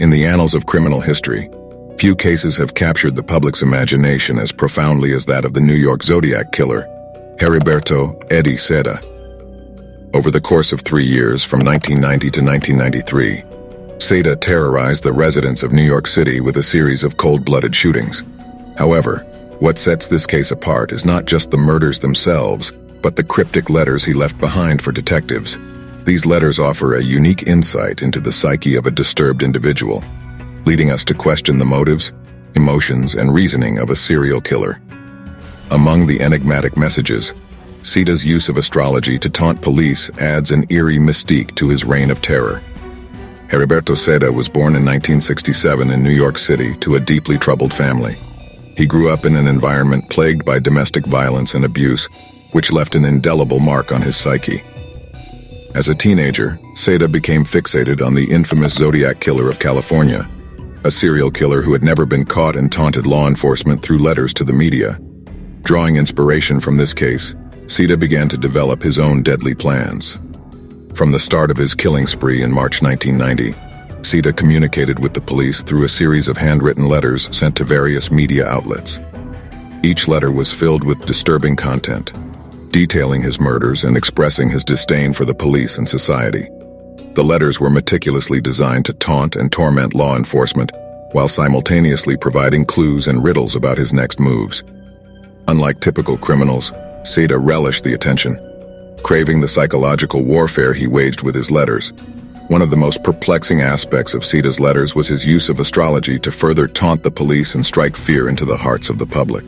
In the annals of criminal history, few cases have captured the public's imagination as profoundly as that of the New York Zodiac Killer, Heriberto Seda. Over the course of 3 years, from 1990 to 1993, Seda terrorized the residents of New York City with a series of cold-blooded shootings. However, what sets this case apart is not just the murders themselves, but the cryptic letters he left behind for detectives. These letters offer a unique insight into the psyche of a disturbed individual, leading us to question the motives, emotions, and reasoning of a serial killer. Among the enigmatic messages, Seda's use of astrology to taunt police adds an eerie mystique to his reign of terror. Heriberto Seda was born in 1967 in New York City to a deeply troubled family. He grew up in an environment plagued by domestic violence and abuse, which left an indelible mark on his psyche. As a teenager, Seda became fixated on the infamous Zodiac Killer of California, a serial killer who had never been caught and taunted law enforcement through letters to the media. Drawing inspiration from this case, Seda began to develop his own deadly plans. From the start of his killing spree in March 1990, Seda communicated with the police through a series of handwritten letters sent to various media outlets. Each letter was filled with disturbing content, detailing his murders and expressing his disdain for the police and society. The letters were meticulously designed to taunt and torment law enforcement, while simultaneously providing clues and riddles about his next moves. Unlike typical criminals, Seda relished the attention, craving the psychological warfare he waged with his letters. One of the most perplexing aspects of Seda's letters was his use of astrology to further taunt the police and strike fear into the hearts of the public.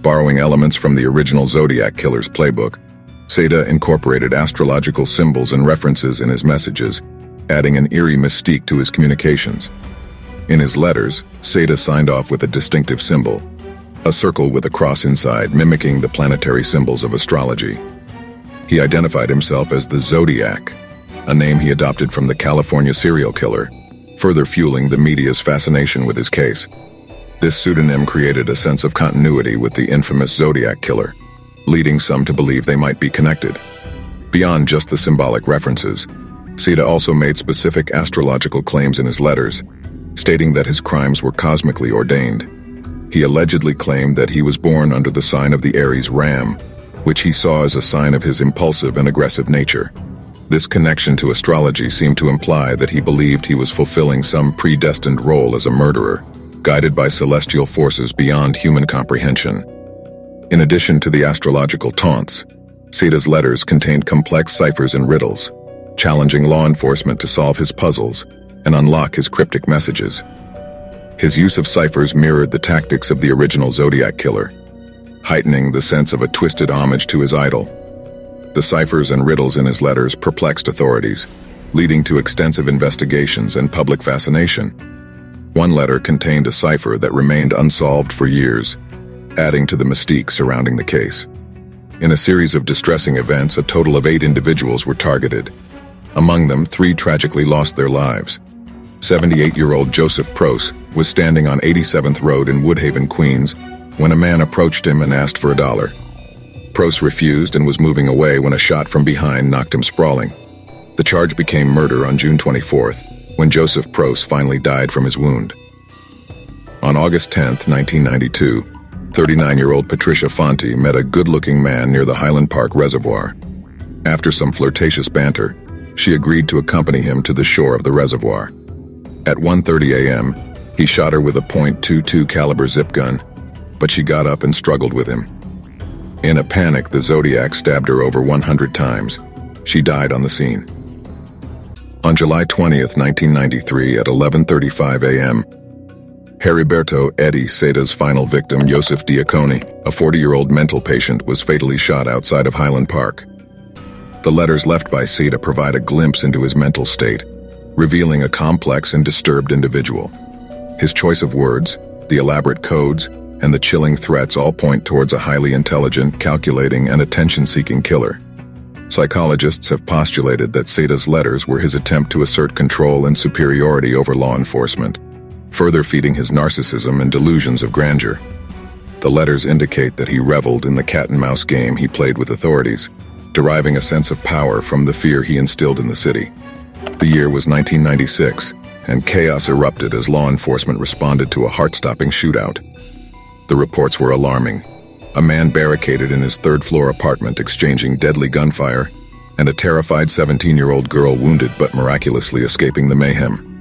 Borrowing elements from the original Zodiac Killer's playbook, Seda incorporated astrological symbols and references in his messages, adding an eerie mystique to his communications. In his letters, Seda signed off with a distinctive symbol, a circle with a cross inside, mimicking the planetary symbols of astrology. He identified himself as the Zodiac, a name he adopted from the California serial killer, further fueling the media's fascination with his case. This pseudonym created a sense of continuity with the infamous Zodiac Killer, leading some to believe they might be connected. Beyond just the symbolic references, Seda also made specific astrological claims in his letters, stating that his crimes were cosmically ordained. He allegedly claimed that he was born under the sign of the Aries Ram, which he saw as a sign of his impulsive and aggressive nature. This connection to astrology seemed to imply that he believed he was fulfilling some predestined role as a murderer, guided by celestial forces beyond human comprehension. In addition to the astrological taunts, Seda's letters contained complex ciphers and riddles, challenging law enforcement to solve his puzzles and unlock his cryptic messages. His use of ciphers mirrored the tactics of the original Zodiac Killer, heightening the sense of a twisted homage to his idol. The ciphers and riddles in his letters perplexed authorities, leading to extensive investigations and public fascination. One letter contained a cipher that remained unsolved for years, adding to the mystique surrounding the case. In a series of distressing events, a total of 8 individuals were targeted. Among them, 3 tragically lost their lives. 78-year-old Joseph Prose was standing on 87th Road in Woodhaven, Queens, when a man approached him and asked for $1. Prose refused and was moving away when a shot from behind knocked him sprawling. The charge became murder on June 24th, when Joseph Prose finally died from his wound. On August 10, 1992, 39-year-old Patricia Fonte met a good-looking man near the Highland Park Reservoir. After some flirtatious banter, she agreed to accompany him to the shore of the reservoir. At 1:30 a.m., he shot her with a .22 caliber zip gun, but she got up and struggled with him. In a panic, the Zodiac stabbed her over 100 times. She died on the scene. On July 20, 1993, at 11:35 a.m., Heriberto Seda's final victim, Joseph Diaconi, a 40-year-old mental patient, was fatally shot outside of Highland Park. The letters left by Seda provide a glimpse into his mental state, revealing a complex and disturbed individual. His choice of words, the elaborate codes, and the chilling threats all point towards a highly intelligent, calculating, and attention-seeking killer. Psychologists have postulated that Seda's letters were his attempt to assert control and superiority over law enforcement, further feeding his narcissism and delusions of grandeur. The letters indicate that he reveled in the cat-and-mouse game he played with authorities, deriving a sense of power from the fear he instilled in the city. The year was 1996, and chaos erupted as law enforcement responded to a heart-stopping shootout. The reports were alarming. A man barricaded in his third-floor apartment exchanging deadly gunfire, and a terrified 17-year-old girl wounded but miraculously escaping the mayhem.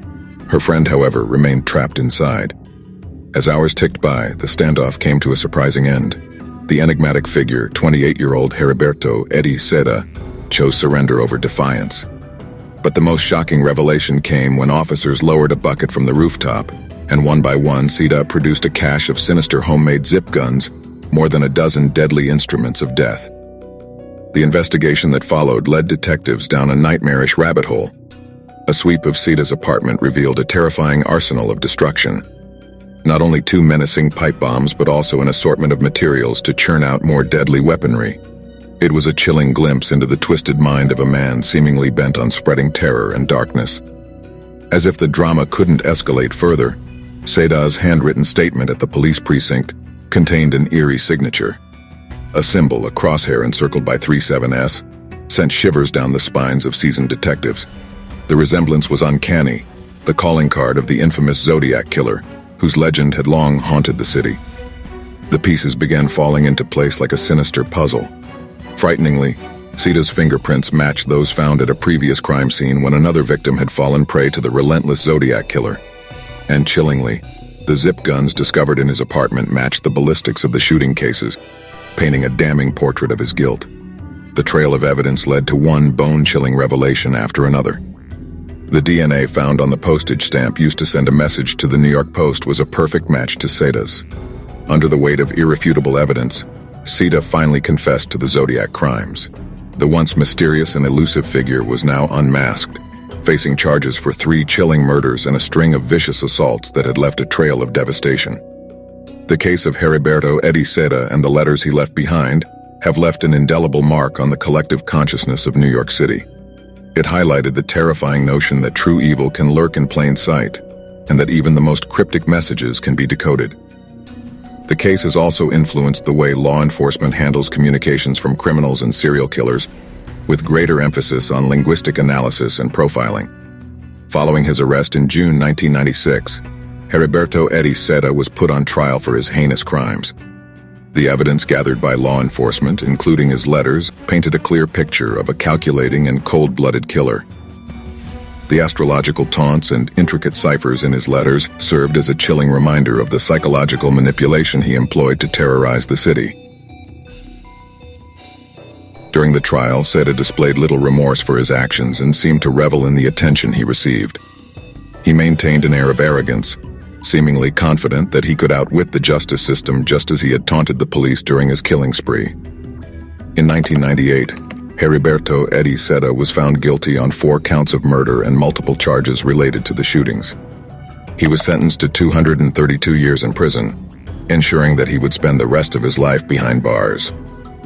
Her friend, however, remained trapped inside. As hours ticked by, the standoff came to a surprising end. The enigmatic figure, 28-year-old Heriberto Seda, chose surrender over defiance. But the most shocking revelation came when officers lowered a bucket from the rooftop, and one by one, Seda produced a cache of sinister homemade zip guns, more than a dozen deadly instruments of death. The investigation that followed led detectives down a nightmarish rabbit hole. A sweep of Seda's apartment revealed a terrifying arsenal of destruction. Not only 2 menacing pipe bombs, but also an assortment of materials to churn out more deadly weaponry. It was a chilling glimpse into the twisted mind of a man seemingly bent on spreading terror and darkness. As if the drama couldn't escalate further, Seda's handwritten statement at the police precinct contained an eerie signature. A symbol, a crosshair encircled by 37S, sent shivers down the spines of seasoned detectives. The resemblance was uncanny, the calling card of the infamous Zodiac Killer, whose legend had long haunted the city. The pieces began falling into place like a sinister puzzle. Frighteningly, Seda's fingerprints matched those found at a previous crime scene when another victim had fallen prey to the relentless Zodiac Killer. And chillingly, the zip guns discovered in his apartment matched the ballistics of the shooting cases, painting a damning portrait of his guilt. The trail of evidence led to one bone-chilling revelation after another. The DNA found on the postage stamp used to send a message to the New York Post was a perfect match to Seda's. Under the weight of irrefutable evidence, Seda finally confessed to the Zodiac crimes. The once mysterious and elusive figure was now unmasked, facing charges for 3 chilling murders and a string of vicious assaults that had left a trail of devastation. The case of Heriberto Seda and the letters he left behind have left an indelible mark on the collective consciousness of New York City. It highlighted the terrifying notion that true evil can lurk in plain sight, and that even the most cryptic messages can be decoded. The case has also influenced the way law enforcement handles communications from criminals and serial killers, with greater emphasis on linguistic analysis and profiling. Following his arrest in June 1996, Heriberto Seda was put on trial for his heinous crimes. The evidence gathered by law enforcement, including his letters, painted a clear picture of a calculating and cold-blooded killer. The astrological taunts and intricate ciphers in his letters served as a chilling reminder of the psychological manipulation he employed to terrorize the city. During the trial, Seda displayed little remorse for his actions and seemed to revel in the attention he received. He maintained an air of arrogance, seemingly confident that he could outwit the justice system just as he had taunted the police during his killing spree. In 1998, Heriberto Seda was found guilty on 4 counts of murder and multiple charges related to the shootings. He was sentenced to 232 years in prison, ensuring that he would spend the rest of his life behind bars.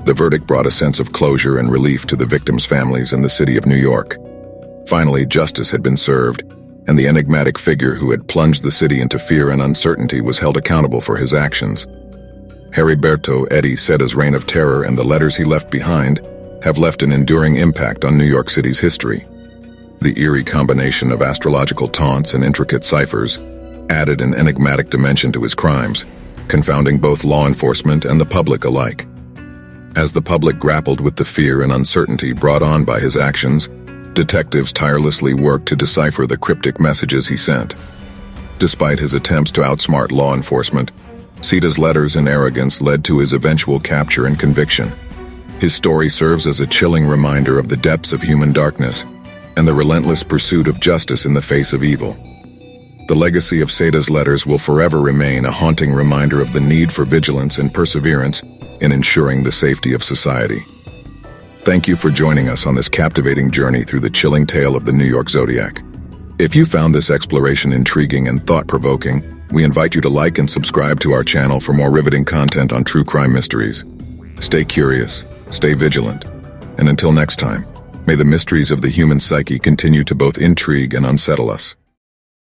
The verdict brought a sense of closure and relief to the victims' families and the city of New York. Finally, justice had been served, and the enigmatic figure who had plunged the city into fear and uncertainty was held accountable for his actions. Heriberto Seda's reign of terror and the letters he left behind have left an enduring impact on New York City's history. The eerie combination of astrological taunts and intricate ciphers added an enigmatic dimension to his crimes, confounding both law enforcement and the public alike. As the public grappled with the fear and uncertainty brought on by his actions, detectives tirelessly worked to decipher the cryptic messages he sent. Despite his attempts to outsmart law enforcement, Seda's letters and arrogance led to his eventual capture and conviction. His story serves as a chilling reminder of the depths of human darkness and the relentless pursuit of justice in the face of evil. The legacy of Seda's letters will forever remain a haunting reminder of the need for vigilance and perseverance in ensuring the safety of society. Thank you for joining us on this captivating journey through the chilling tale of the New York Zodiac. If you found this exploration intriguing and thought-provoking, we invite you to like and subscribe to our channel for more riveting content on true crime mysteries. Stay curious, stay vigilant, and until next time, may the mysteries of the human psyche continue to both intrigue and unsettle us.